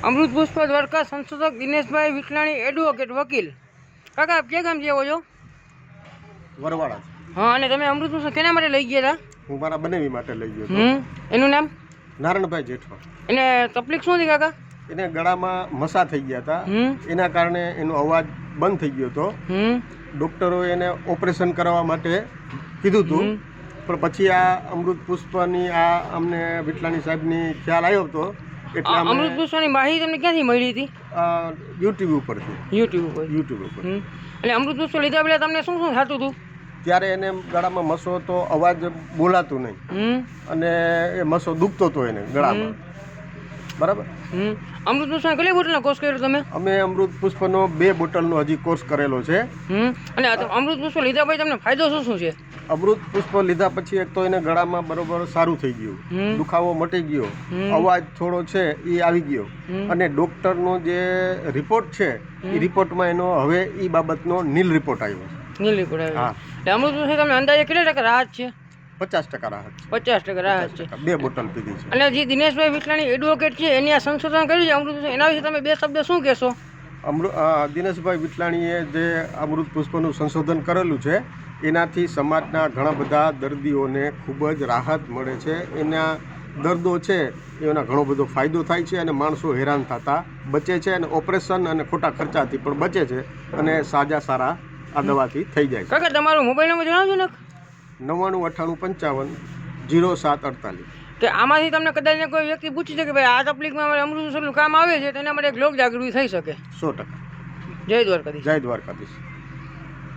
अमृत पुष्प द्वारका संशोधक दिनेश भाई विटलाणी एडवोकेट वकील। काका आप क्या काम किया वो जो વરવાળા हाँ અને તમે અમૃત પુષ્પ કેના માટે લઈ ગયા હતા? હું મારા બનેવી માટે લઈ ગયો હતો। એનું નામ નારણભાઈ જેઠવા। એને તકલીફ શું હતી કાકા? એને ગળામાં મસા થઈ ગયા હતા, એના કારણે એનો અવાજ બંધ થઈ ગયો હતો। ડૉક્ટરોએ એને ઓપરેશન કરવા માટે કીધું હતું, પણ પછી આ અમૃત પુષ્પની આ અમને વિટલાણી સાહેબની ખ્યાલ આવ્યો હતો એટલે અમૃત પુષ્પની માહિતી તમને ક્યાંથી મળી હતી? યુટ્યુબ ઉપરથી। યુટ્યુબ ઉપર એટલે અમૃત પુષ્પ લીધા પહેલાં તમને શું શું થતું હતું? ત્યારે એને ગળામાં મસો હતો, અવાજ બોલાતું નહીં અને એ મસો દુખતો હતો એને ગળામાં, બરાબર। અમૃત પુષ્પનો કેટલી બોટલનો કોર્સ કર્યો તમે? અમે અમૃત પુષ્પનો 2 બોટલનો હજી કોર્સ કરેલો છે। અને અમૃત પુષ્પ લીધા પછી તમને ફાયદો શું શું છે? અમૃત પુષ્પ લીધા પછી એક તો એને ગળામાં બરોબર સારું થઈ ગયું, દુખાવો મટી ગયો, અવાજ થોડો છે એ આવી ગયો, અને ડૉક્ટરનો જે રિપોર્ટ છે એ રિપોર્ટમાં એનો હવે એ બાબતનો નીલ રિપોર્ટ આવ્યો છે। નીલ રિપોર્ટ આવ્યો? એટલે અમૃત પુષ્પ તમને અંદાજે કેટલા ટકા રાહત છે? 50% રાહત છે। 50% રાહત છે। 2 બોટલ પીધી છે। અને જે દિનેશભાઈ વિટલાણી એડવોકેટ છે એની આ સંશોધન કર્યું છે અમૃત પુષ્પ, એના વિશે તમે 2 શબ્દ શું કહેશો? દિનેશભાઈ વિટલાણીએ જે અમૃત પુષ્પનું સંશોધન કરેલું છે એનાથી સમાજના ઘણા બધા દર્દીઓને ખૂબ જ રાહત મળે છે। એના દર્દો છે એના ઘણો બધો ફાયદો થાય છે અને માણસો હેરાન થતા બચે છે અને ઓપરેશન અને ખોટા ખર્ચાથી પણ બચે છે અને સારા આ દવાથી થઈ જાય છે। કાકા તમારો મોબાઈલ નંબર જણાવજો ને। 9998550748। કે આમાંથી તમને કદાચ કોઈ વ્યક્તિ પૂછી શકે કે ભાઈ આ તકલીફમાં અમારે અમૃત પુષ્પનું કામ આવે છે તો એના માટે એક લોક જાગૃતિ થઈ શકે। 100%। જય દ્વારકાધીશ। જય દ્વારકાધીશ।